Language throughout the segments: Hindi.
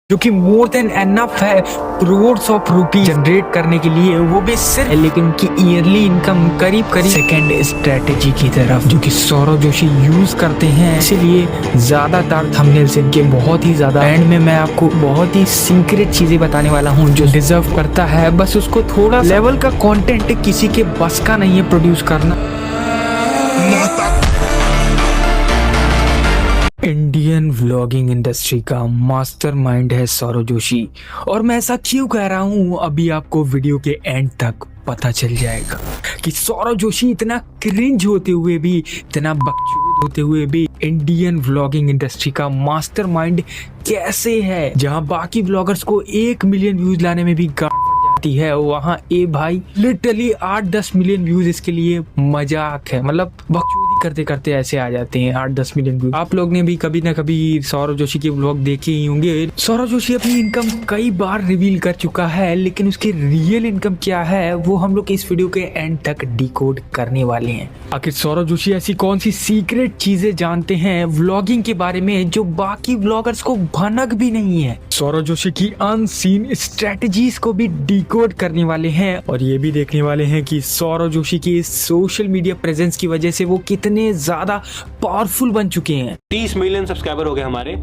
जो कि मोर देन एनफ है करोड्स ऑफ रुपी जनरेट करने के लिए, वो भी सिर्फ, लेकिन उनकी ईयरली इनकम करीब सेकेंड स्ट्रेटेजी की तरफ जो कि सौरव जोशी यूज करते हैं। इसीलिए ज्यादातर थंबनेल्स इनके बहुत ही ज्यादा एंड में मैं आपको बहुत ही सीक्रेट चीजें बताने वाला हूँ जो डिजर्व करता है, बस उसको थोड़ा लेवल का कंटेंट किसी के बस का नहीं है प्रोड्यूस करना। इंडियन व्लॉगिंग इंडस्ट्री का मास्टरमाइंड है सौरव जोशी, और मैं ऐसा क्यों कह रहा हूँ अभी आपको वीडियो के एंड तक पता चल जाएगा कि सौरव जोशी इतना क्रिंज होते हुए भी, इतना बकचोद होते हुए भी इंडियन व्लॉगिंग इंडस्ट्री का मास्टरमाइंड कैसे है। जहाँ बाकी व्लॉगर्स को 1 मिलियन व्यूज लाने में भी गांड पड़ जाती है, वहाँ ए भाई लिटरली 8-10 मिलियन व्यूज इसके लिए मजाक है। मतलब बकचोदी करते करते ऐसे आ जाते हैं 8-10 मिलियन व्यूज। आप लोग ने भी कभी ना कभी सौरव जोशी के व्लॉग देखे ही होंगे। सौरव जोशी अपनी इनकम कई बार रिवील कर चुका है, लेकिन उसकी रियल इनकम क्या है वो हम लोग इस वीडियो के एंड तक डिकोड करने वाले हैं। आखिर सौरव जोशी ऐसी कौन सी सीक्रेट चीजें जानते हैं व्लॉगिंग के बारे में जो बाकी व्लॉगर्स को भनक भी नहीं है। सौरव जोशी की अनसीन स्ट्रेटजीज को भी डिकोड करने वाले हैं, और ये भी देखने वाले हैं कि सौरव जोशी की सोशल मीडिया प्रेजेंस की वजह से वो कितने ज्यादा पावरफुल बन चुके हैं। 30 मिलियन सब्सक्राइबर हो गए हमारे।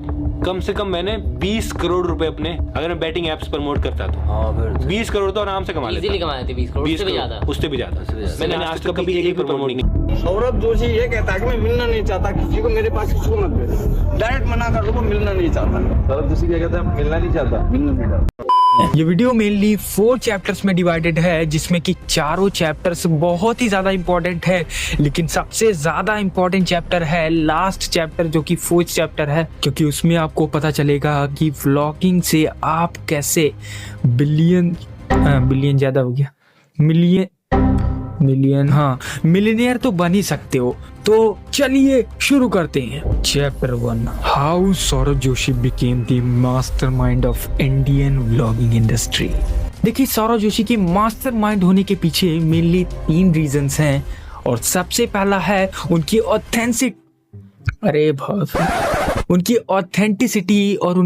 कम से कम मैंने 20 करोड़ रुपए अपने, अगर मैं बैटिंग एप्स प्रमोट करता तो 20 करोड़ तो आराम से कमा लेता। इजीली कमा लेते 20 करोड़, उससे भी ज्यादा, उससे भी ज्यादा। मैंने आज तक कभी एक भी प्रमोट नहीं। सौरभ जोशी ये कहता है कि मैं मिलना नहीं चाहता किसी को, मेरे पास किसी को मत भेजो, डायरेक्ट मना कर दो, वो मिलना नहीं चाहता। सौरभ जोशी क्या कहता है? मिलना नहीं चाहता। ये वीडियो मेनली 4 चैप्टर्स में डिवाइडेड है, जिसमें कि चारों चैप्टर्स बहुत ही ज्यादा इंपॉर्टेंट है, लेकिन सबसे ज्यादा इंपॉर्टेंट चैप्टर है लास्ट चैप्टर जो कि 4th चैप्टर है, क्योंकि उसमें आपको पता चलेगा कि व्लॉगिंग से आप कैसे बिलियन ज्यादा हो गया, मिलियनियर तो बन ही सकते हो। तो चलिए शुरू करते हैं। Chapter 1, how Saurav Joshi became the mastermind of Indian vlogging industry. देखिए, सौरव जोशी के मास्टरमाइंड होने के पीछे मेनली 3 रीजंस हैं, और सबसे पहला है उनकी ऑथेंटिसिटी और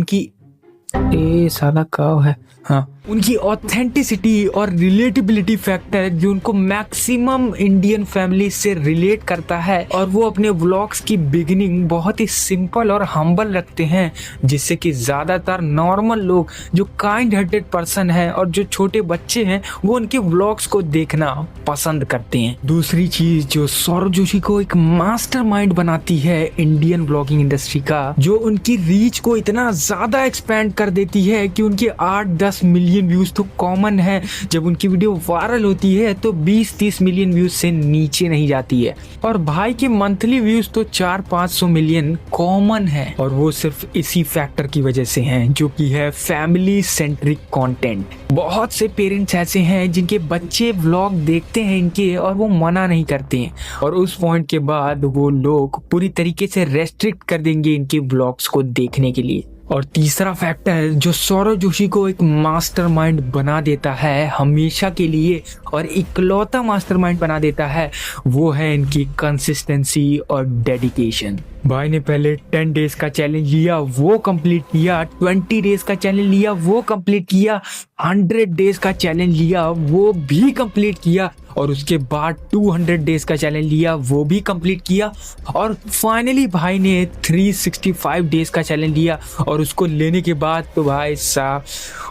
उनकी ऑथेंटिसिटी और रिलेटेबिलिटी फैक्टर जो उनको मैक्सिमम इंडियन फैमिली से रिलेट करता है, और वो अपने व्लॉग्स की बिगिनिंग बहुत ही सिंपल और हम्बल रखते हैं, जिससे कि ज्यादातर नॉर्मल लोग जो काइंड हार्टेड पर्सन है और जो छोटे बच्चे हैं वो उनके व्लॉग्स को देखना पसंद करते हैं। दूसरी चीज जो सौरव जोशी को एक मास्टरमाइंड बनाती है इंडियन व्लॉगिंग इंडस्ट्री का, जो उनकी रीच को इतना ज्यादा एक्सपैंड कर देती है कि उनके 8-10 मिलियन व्यूज तो कॉमन है। जब उनकी वीडियो वायरल होती है तो 20-30 मिलियन व्यूज से नीचे नहीं जाती है, और भाई के मंथली व्यूज तो 400-500 मिलियन कॉमन है, और वो सिर्फ इसी फैक्टर की वजह से हैं, जो कि है फैमिली सेंट्रिक कंटेंट। बहुत से पेरेंट्स ऐसे हैं जिनके बच्चे व्लॉग देखते हैं इनके, और वो मना नहीं करते हैं, और उस पॉइंट के बाद वो लोग पूरी तरीके से रेस्ट्रिक्ट कर देंगे इनके व्लॉग्स को देखने के लिए। और तीसरा फैक्टर जो सौरव जोशी को एक मास्टरमाइंड बना देता है हमेशा के लिए, और इकलौता मास्टरमाइंड बना देता है, वो है इनकी कंसिस्टेंसी और डेडिकेशन। भाई ने पहले 10 डेज का चैलेंज लिया, वो कंप्लीट किया, 20 डेज का चैलेंज लिया, वो कंप्लीट किया, 100 डेज का चैलेंज लिया, वो भी कंप्लीट किया, और उसके बाद 200 डेज का चैलेंज लिया, वो भी कंप्लीट किया, और फाइनली भाई ने 365 डेज का चैलेंज लिया, और उसको लेने के बाद तो भाई साहब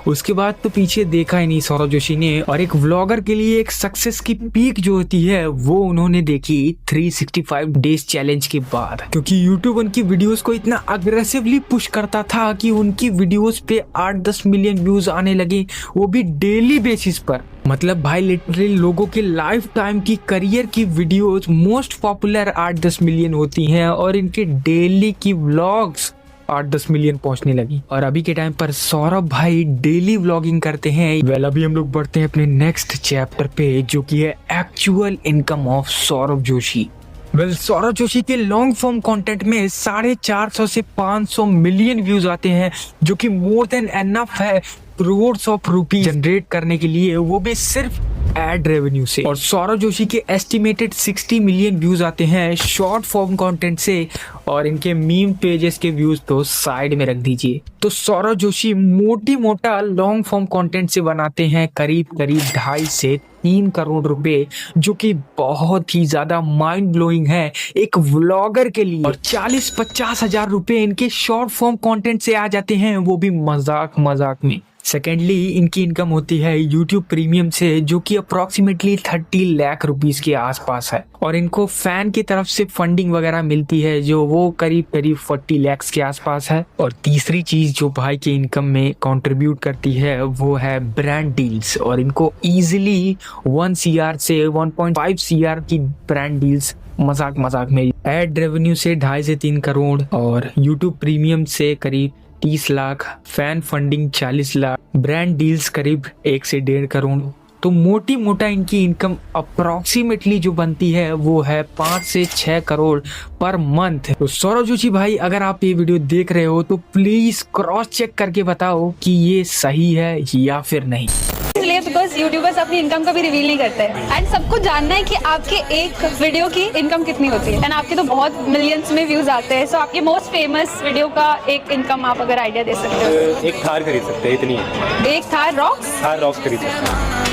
उसके बाद तो पीछे देखा ही नहीं सौरव जोशी ने। और एक व्लॉगर के लिए एक सक्सेस की पीक जो होती है वो उन्होंने देखी 365 डेज चैलेंज के बाद, क्योंकि यूट्यूब उनकी वीडियोस को इतना अग्रेसिवली पुश करता था कि उनकी वीडियोस पे 8-10 मिलियन व्यूज आने लगे, वो भी डेली बेसिस पर। मतलब भाई लिटरली लोगों के लाइफ टाइम की करियर की वीडियोस मोस्ट पॉपुलर 8-10 मिलियन होती हैं, और इनके डेली की व्लॉग्स 8-10 मिलियन पहुंचने लगी। और अभी के टाइम पर सौरभ भाई डेली व्लॉगिंग करते हैं। वेल, अभी हम लोग बढ़ते हैं अपने नेक्स्ट चैप्टर पे, जो कि है actual income of Saurabh Joshi. Saurav Joshi के लॉन्ग फॉर्म कंटेंट में 450 से 500 मिलियन व्यूज आते हैं, जो कि मोर देन एनफ है करोड्स ऑफ रुपी जनरेट करने के लिए, वो भी सिर्फ एड रेवेन्यू से। और सौरव जोशी के एस्टिमेटेड 60 मिलियन व्यूज आते हैं शॉर्ट फॉर्म कंटेंट से, और इनके मीम पेजेस के व्यूज तो साइड में रख दीजिए। तो सौरव जोशी मोटा लॉन्ग फॉर्म कंटेंट से बनाते हैं करीब 2.5 से 3 करोड़ रुपए, जो कि बहुत ही ज्यादा माइंड ब्लोइंग है एक व्लॉगर के लिए। और 40-50 हजार रुपए इनके शॉर्ट फॉर्म कंटेंट से आ जाते हैं, वो भी मजाक में। सेकेंडली, इनकी इनकम होती है यूट्यूब प्रीमियम से, जो कि अप्रोक्सीमेटली 30 लाख रुपीस के आसपास है। और इनको फैन की तरफ से फंडिंग वगैरह मिलती है, जो वो करीब 40 लाख के आसपास है। और तीसरी चीज जो भाई के इनकम में कंट्रीब्यूट करती है वो है ब्रांड डील्स, और इनको इजीली 1 CR से 1.5 CR की ब्रांड डील्स मजाक में। एड रेवेन्यू से 2.5 से 3 करोड़, और यूट्यूब प्रीमियम से करीब 30 lakh, fan funding 40 lakh, brand deals करीब 1 से 1.5 करोड़। तो मोटा इनकी इनकम अप्रोक्सीमेटली जो बनती है वो है 5 से 6 करोड़ पर मंथ। तो सौरव जोशी भाई, अगर आप ये वीडियो देख रहे हो तो प्लीज क्रॉस चेक करके बताओ कि ये सही है या फिर नहीं। इसलिए बिकॉज यूट्यूबर्स अपनी इनकम कभी रिवील नहीं करते हैं, एंड सबको जानना है कि आपके एक वीडियो की इनकम कितनी होती है। एंड आपके तो बहुत मिलियंस में व्यूज आते हैं, सो आपके मोस्ट फेमस वीडियो का एक इनकम आप अगर आइडिया दे सकते हो। एक थार खरीद सकते हैं, इतनी है। एक थार रॉक्स खरीद सकते हैं।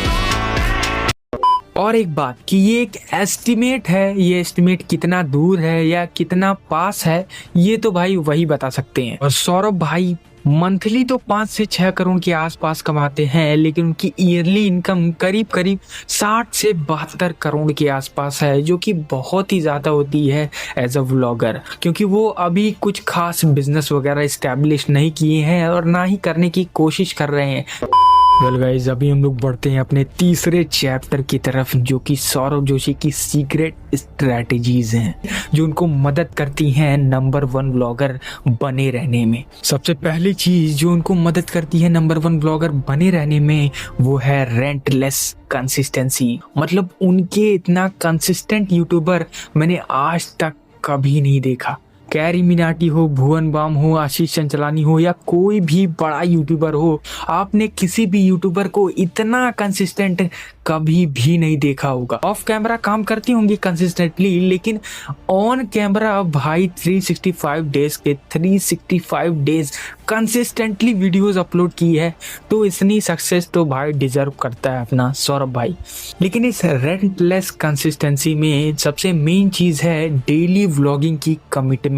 और एक बात कि ये एक एस्टिमेट है, ये एस्टिमेट कितना दूर है या कितना पास है ये तो भाई वही बता सकते हैं। और सौरभ भाई मंथली तो 5 से 6 करोड़ के आसपास कमाते हैं, लेकिन उनकी ईयरली इनकम करीब 60 से 72 करोड़ के आसपास है, जो कि बहुत ही ज़्यादा होती है एज अ व्लॉगर, क्योंकि वो अभी कुछ खास बिजनेस वगैरह इस्टेब्लिश नहीं किए हैं और ना ही करने की कोशिश कर रहे हैं। वेल गाइस, अभी हम लोग बढ़ते हैं अपने तीसरे चैप्टर की तरफ, जो कि सौरव जोशी की सीक्रेट स्ट्रैटेजीज हैं, जो उनको मदद करती हैं नंबर 1 व्लॉगर बने रहने में। सबसे पहली चीज जो उनको मदद करती है नंबर 1 व्लॉगर बने रहने में वो है रेंटलेस कंसिस्टेंसी। मतलब उनके इतना कंसिस्टेंट यूट्यूबर मैंने आज तक कभी नहीं देखा। कैरी मिनाटी हो, भुवन बाम हो, आशीष चंचलानी हो या कोई भी बड़ा यूट्यूबर हो, आपने किसी भी यूट्यूबर को इतना कंसिस्टेंट कभी भी नहीं देखा होगा। ऑफ कैमरा काम करती होंगी कंसिस्टेंटली, लेकिन ऑन कैमरा भाई 365 डेज कंसिस्टेंटली वीडियोस अपलोड की है, तो इतनी सक्सेस तो भाई डिजर्व करता है अपना सौरभ भाई। लेकिन इस रेंटलेस कंसिस्टेंसी में सबसे मेन चीज है डेली व्लॉगिंग की कमिटमेंट।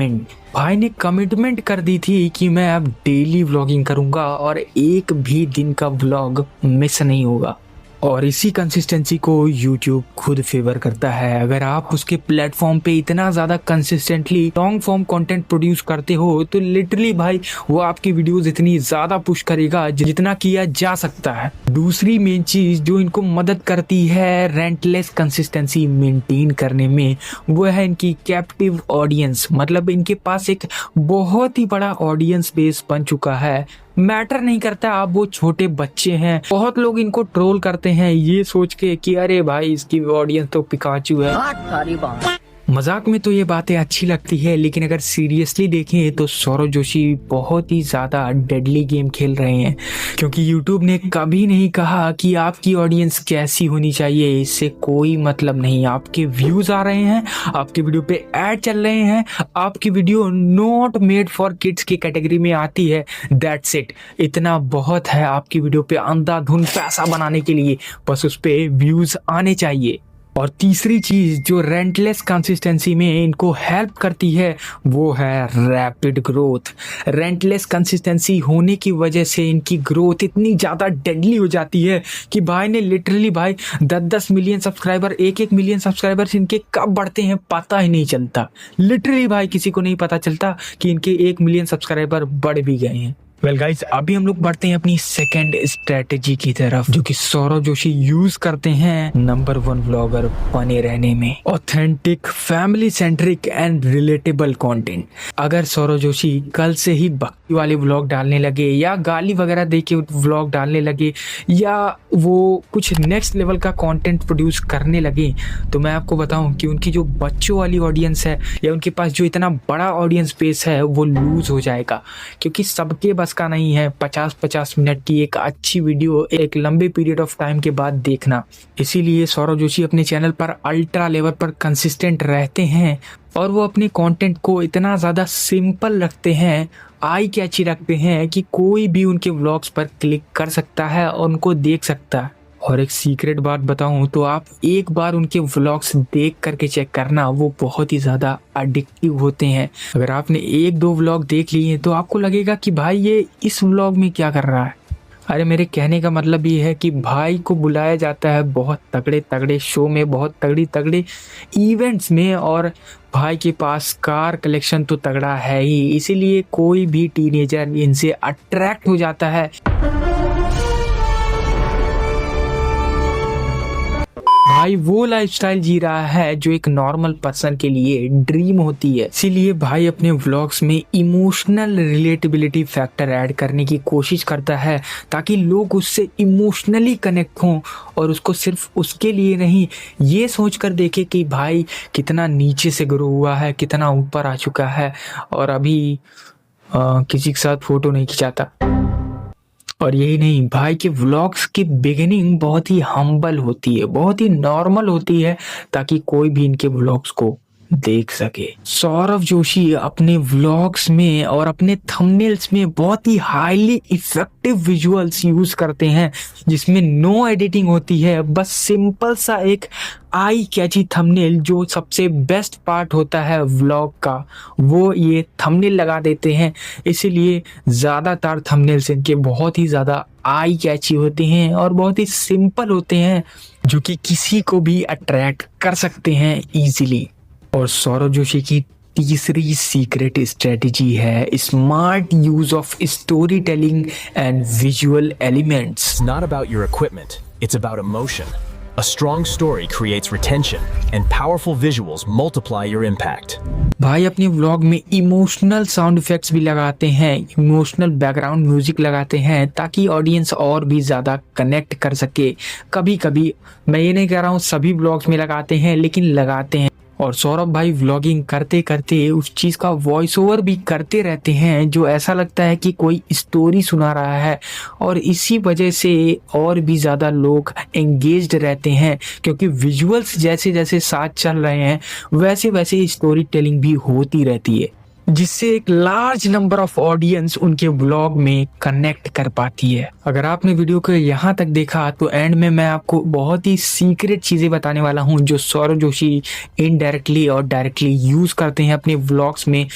भाई ने कमिटमेंट कर दी थी कि मैं अब डेली व्लॉगिंग करूंगा और एक भी दिन का व्लॉग मिस नहीं होगा। और इसी कंसिस्टेंसी को YouTube खुद फेवर करता है। अगर आप उसके प्लेटफॉर्म पे इतना ज़्यादा consistently long form content produce करते हो तो लिटरली भाई वो आपकी वीडियोस इतनी ज़्यादा पुश करेगा जितना किया जा सकता है। दूसरी मेन चीज़ जो इनको मदद करती है रेंटलेस कंसिस्टेंसी मेंटेन करने में वो है इनकी कैप्टिव ऑडियंस। मतलब इनके पास एक बहुत ही बड़ा ऑडियंस बेस बन चुका है। मैटर नहीं करता आप वो छोटे बच्चे हैं। बहुत लोग इनको ट्रोल करते हैं ये सोच के कि अरे भाई इसकी ऑडियंस तो पिकाचू है। मजाक में तो ये बातें अच्छी लगती है, लेकिन अगर सीरियसली देखें तो सौरव जोशी बहुत ही ज्यादा डेडली गेम खेल रहे हैं, क्योंकि YouTube ने कभी नहीं कहा कि आपकी ऑडियंस कैसी होनी चाहिए। इससे कोई मतलब नहीं। आपके व्यूज आ रहे हैं, आपकी वीडियो पे ऐड चल रहे हैं, आपकी video not made for kids की कैटेगरी में आती है, दैट्स इट। इतना बहुत है आपकी वीडियो पे अंधाधुंध पैसा बनाने के लिए, बस उस पे व्यूज आने चाहिए। और तीसरी चीज जो रेंटलेस कंसिस्टेंसी में इनको हेल्प करती है वो है रैपिड ग्रोथ। रेंटलेस कंसिस्टेंसी होने की वजह से इनकी ग्रोथ इतनी ज़्यादा डेडली हो जाती है कि भाई ने लिटरली भाई 10-10 मिलियन सब्सक्राइबर, 1-1 मिलियन सब्सक्राइबर्स इनके कब बढ़ते हैं पता ही नहीं चलता। लिटरली भाई किसी को नहीं पता चलता कि इनके 1 मिलियन सब्सक्राइबर बढ़ भी गए हैं। वेल गाइस, अभी हम लोग बढ़ते हैं अपनी सेकंड स्ट्रेटेजी की तरफ, जो कि सौरव जोशी यूज करते हैं नंबर 1 व्लॉगर बने रहने में। Authentic, family centric and relatable content. अगर सौरव जोशी कल से ही भक्ति वाले व्लॉग डालने लगे या गाली वगैरह दे के व्लॉग डालने लगे या वो कुछ नेक्स्ट लेवल का कंटेंट प्रोड्यूस करने लगे, तो मैं आपको बताऊं कि उनकी जो बच्चों वाली ऑडियंस है या उनके पास जो इतना बड़ा ऑडियंस बेस है वो लूज हो जाएगा, क्योंकि सबके बस का नहीं है 50-50 मिनट की एक अच्छी वीडियो एक लंबे पीरियड ऑफ टाइम के बाद देखना। इसीलिए सौरभ जोशी अपने चैनल पर अल्ट्रा लेवल पर कंसिस्टेंट रहते हैं और वो अपने कंटेंट को इतना ज़्यादा सिंपल रखते हैं, आई कैची रखते हैं कि कोई भी उनके व्लॉग्स पर क्लिक कर सकता है और उनको देख सकता है। और एक सीक्रेट बात बताऊं तो आप एक बार उनके व्लॉग्स देख करके चेक करना, वो बहुत ही ज़्यादा एडिक्टिव होते हैं। अगर आपने 1-2 व्लॉग देख लिए तो आपको लगेगा कि भाई ये इस व्लॉग में क्या कर रहा है। अरे मेरे कहने का मतलब ये है कि भाई को बुलाया जाता है बहुत तगड़े तगड़े शो में, बहुत तगड़ी तगड़े इवेंट्स में, और भाई के पास कार कलेक्शन तो तगड़ा है ही, इसीलिए कोई भी टीनेजर इनसे अट्रैक्ट हो जाता है। भाई वो लाइफस्टाइल जी रहा है जो एक नॉर्मल पर्सन के लिए ड्रीम होती है। इसीलिए भाई अपने व्लॉग्स में इमोशनल रिलेटेबिलिटी फैक्टर ऐड करने की कोशिश करता है ताकि लोग उससे इमोशनली कनेक्ट हों और उसको सिर्फ उसके लिए नहीं, ये सोचकर देखे कि भाई कितना नीचे से ग्रो हुआ है, कितना ऊपर आ चुका है और अभी किसी के साथ फोटो नहीं खिंचाता। और यही नहीं, भाई के व्लॉग्स की बिगिनिंग बहुत ही हम्बल होती है, बहुत ही नॉर्मल होती है ताकि कोई भी इनके व्लॉग्स को देख सके। सौरभ जोशी अपने व्लॉग्स में और अपने थंबनेल्स में बहुत ही हाईली इफेक्टिव विजुअल्स यूज करते हैं जिसमें नो एडिटिंग होती है, बस सिंपल सा एक आई कैची थंबनेल जो सबसे बेस्ट पार्ट होता है व्लॉग का, वो ये थंबनेल लगा देते हैं। इसीलिए ज़्यादातर थंबनेल्स इनके बहुत ही ज़्यादा आई कैची होते हैं और बहुत ही सिंपल होते हैं जो कि किसी को भी अट्रैक्ट कर सकते हैं इजीली। और सौरभ जोशी की तीसरी सीक्रेट स्ट्रेटजी है smart use of story telling and visual elements. It's not about your equipment, it's about emotion. A strong story creates retention, and powerful visuals multiply your impact. भाई अपने व्लॉग में इमोशनल साउंड इफेक्ट्स भी लगाते हैं, इमोशनल बैकग्राउंड म्यूजिक लगाते हैं ताकि ऑडियंस और भी ज़्यादा कनेक्ट कर सके। कभी कभी, मैं ये नहीं कह रहा हूँ सभी व्लॉग्स में लगाते हैं, लेकिन लगाते हैं। और सौरभ भाई व्लॉगिंग करते करते उस चीज़ का वॉइस ओवर भी करते रहते हैं जो ऐसा लगता है कि कोई स्टोरी सुना रहा है, और इसी वजह से और भी ज़्यादा लोग एंगेज्ड रहते हैं क्योंकि विजुअल्स जैसे जैसे साथ चल रहे हैं वैसे वैसे स्टोरी टेलिंग भी होती रहती है, जिससे एक लार्ज नंबर ऑफ ऑडियंस उनके व्लॉग में कनेक्ट कर पाती है। अगर आपने वीडियो को यहाँ तक देखा तो एंड में मैं आपको बहुत ही सीक्रेट चीजें बताने वाला हूँ जो सौरभ जोशी इनडायरेक्टली और डायरेक्टली यूज करते हैं अपने व्लॉग्स में,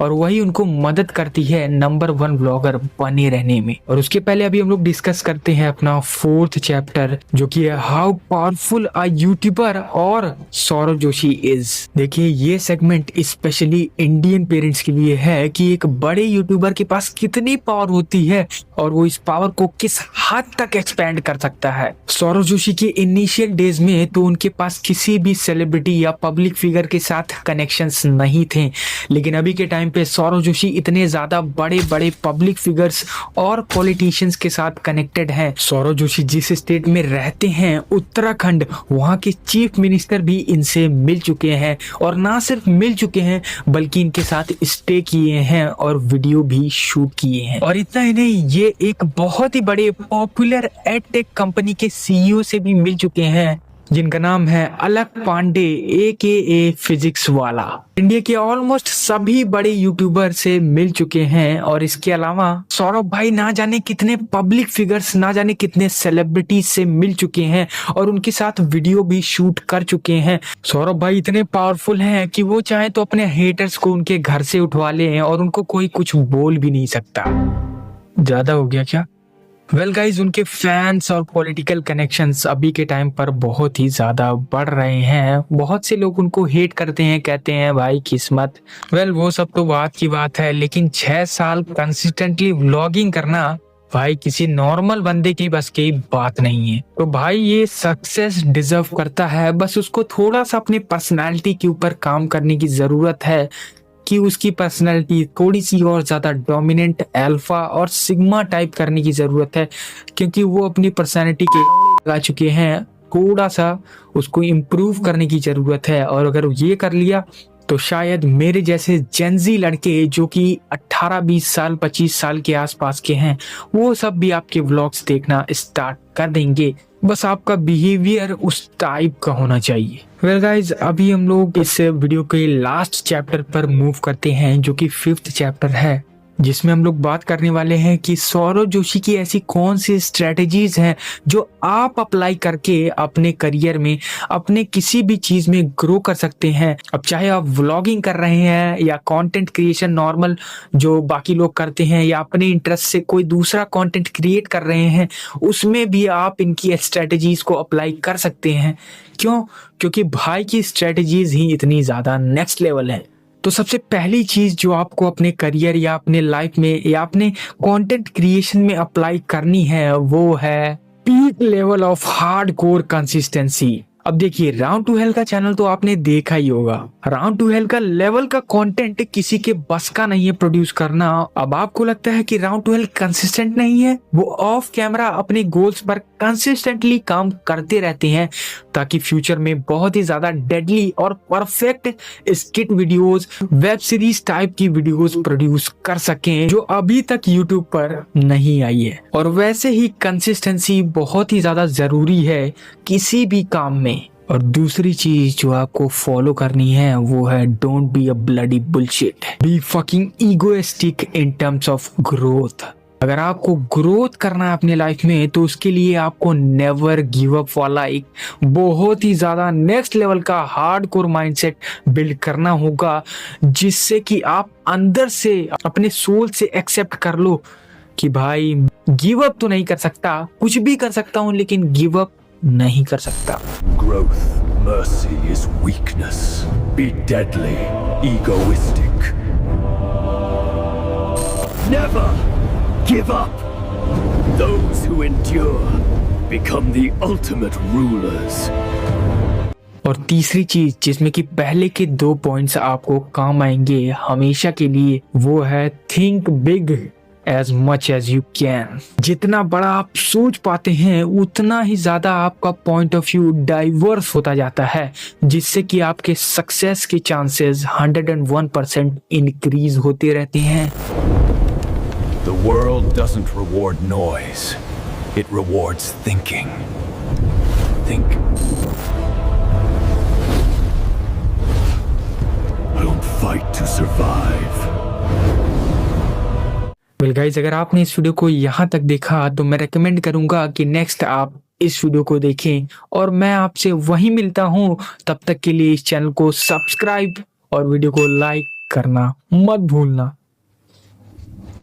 और वही उनको मदद करती है नंबर 1 व्लॉगर बने रहने में। और उसके पहले अभी हम लोग डिस्कस करते हैं अपना 4th चैप्टर जो कि है हाउ पावरफुल अ यूट्यूबर और सौरभ जोशी इज। देखिए ये सेगमेंट स्पेशली इंडियन पेरेंट्स के लिए है कि एक बड़े यूट्यूबर के पास कितनी पावर होती है और वो इस पावर को किस हद तक एक्सपेंड कर सकता है। सौरभ जोशी के इनिशियल डेज में तो उनके पास किसी भी सेलिब्रिटी या पब्लिक फिगर के साथ कनेक्शंस नहीं थे, लेकिन अभी के टाइम पे सौरभ जोशी इतने ज्यादा बड़े बड़े पब्लिक फिगर्स और पॉलिटिशियंस के साथ कनेक्टेड हैं। सौरभ जोशी जिस स्टेट में रहते हैं उत्तराखंड, वहाँ के चीफ मिनिस्टर भी इनसे मिल चुके हैं, और ना सिर्फ मिल चुके हैं बल्कि इनके साथ स्टे किए हैं और वीडियो भी शूट किए हैं। और इतना ही नहीं, ये एक बहुत ही बड़े पॉपुलर एडटेक कंपनी के सीईओ से भी मिल चुके हैं जिनका नाम है अलक पांडे AKA फिजिक्स वाला। इंडिया के ऑलमोस्ट सभी बड़े यूट्यूबर से मिल चुके हैं, और इसके अलावा सौरभ भाई ना जाने कितने पब्लिक फिगर्स, ना जाने कितने सेलिब्रिटीज से मिल चुके हैं और उनके साथ वीडियो भी शूट कर चुके हैं। सौरभ भाई इतने पावरफुल हैं कि वो चाहे तो अपने हेटर्स को उनके घर से उठवा ले और उनको कोई कुछ बोल भी नहीं सकता। ज्यादा हो गया क्या? वेल गाइज, उनके फैंस और पॉलिटिकल कनेक्शंस अभी के टाइम पर बहुत ही ज्यादा बढ़ रहे हैं। बहुत से लोग उनको हेट करते हैं, कहते हैं भाई किस्मत। वेल वो सब तो बात की बात है, लेकिन 6 साल कंसिस्टेंटली व्लॉगिंग करना भाई किसी नॉर्मल बंदे की बस की बात नहीं है। तो भाई ये सक्सेस डिजर्व करता है, बस उसको थोड़ा सा अपने पर्सनालिटी के ऊपर काम करने की जरूरत है कि उसकी पर्सनालिटी थोड़ी सी और ज़्यादा डोमिनेंट, अल्फा और सिग्मा टाइप करने की ज़रूरत है, क्योंकि वो अपनी पर्सनालिटी के लगा चुके हैं। थोड़ा सा उसको इम्प्रूव करने की ज़रूरत है, और अगर ये कर लिया तो शायद मेरे जैसे जेनजी लड़के जो कि 18-20 साल 25 साल के आसपास के हैं, वो सब भी आपके व्लॉग्स देखना स्टार्ट कर देंगे। बस आपका बिहेवियर उस टाइप का होना चाहिए। वेल गाइज, अभी हम लोग इस वीडियो के लास्ट चैप्टर पर मूव करते हैं, जो कि 5th चैप्टर है, जिसमें हम लोग बात करने वाले हैं कि सौरव जोशी की ऐसी कौन सी स्ट्रेटजीज हैं जो आप अप्लाई करके अपने करियर में, अपने किसी भी चीज में ग्रो कर सकते हैं। अब चाहे आप व्लॉगिंग कर रहे हैं या कंटेंट क्रिएशन नॉर्मल जो बाकी लोग करते हैं, या अपने इंटरेस्ट से कोई दूसरा कंटेंट क्रिएट कर रहे हैं, उसमें भी आप इनकी स्ट्रेटजीज को अप्लाई कर सकते हैं। क्यों? क्योंकि भाई की स्ट्रेटजीज ही इतनी ज्यादा नेक्स्ट लेवल है। तो सबसे पहली चीज जो आपको अपने करियर या अपने लाइफ में या अपने कंटेंट क्रिएशन में अप्लाई करनी है, वो है peak level of hardcore consistency. अब देखिए, राउंड टू हेल का चैनल तो आपने देखा ही होगा। राउंड टू हेल का लेवल का कंटेंट किसी के बस का नहीं है प्रोड्यूस करना। अब आपको लगता है कि राउंड टू हेल कंसिस्टेंट नहीं है? वो ऑफ कैमरा अपने गोल्स पर कंसिस्टेंटली काम करते रहते हैं, ताकि फ्यूचर में बहुत ही ज्यादा डेडली और perfect skit videos, web series type की वीडियोस प्रोड्यूस कर सकें, जो अभी तक यूट्यूब पर नहीं आई है। और वैसे ही कंसिस्टेंसी बहुत ही ज्यादा जरूरी है किसी भी काम में। और दूसरी चीज जो आपको फॉलो करनी है वो है don't be a bloody bullshit, be fucking egoistic in terms of growth. अगर आपको ग्रोथ करना है अपने लाइफ में, तो उसके लिए आपको नेवर गिव अप वाला एक बहुत ही ज्यादा नेक्स्ट लेवल का हार्डकोर माइंडसेट बिल्ड करना होगा, जिससे कि आप अंदर से अपने सोल से एक्सेप्ट कर लो कि भाई गिव अप तो नहीं कर सकता, कुछ भी कर सकता हूं लेकिन गिव अप नहीं कर सकता। Growth, mercy is weakness. Be deadly, egoistic. Never give up. Those who endure become the ultimate rulers. और तीसरी चीज जिसमें कि पहले के 2 पॉइंट्स आपको काम आएंगे हमेशा के लिए, वो है think big as much as you can। जितना बड़ा आप सोच पाते हैं, उतना ही ज्यादा आपका पॉइंट ऑफ व्यू डाइवर्स होता जाता है, जिससे कि आपके सक्सेस के चांसेस 101% इंक्रीज होते रहते हैं। The world doesn't reward noise. It rewards thinking. Think. I don't fight to survive. Well guys, अगर आपने इस वीडियो को यहाँ तक देखा तो मैं रेकमेंड करूंगा कि नेक्स्ट आप इस वीडियो को देखें, और मैं आपसे वहीं मिलता हूँ। तब तक के लिए इस चैनल को सब्सक्राइब और वीडियो को लाइक करना मत भूलना।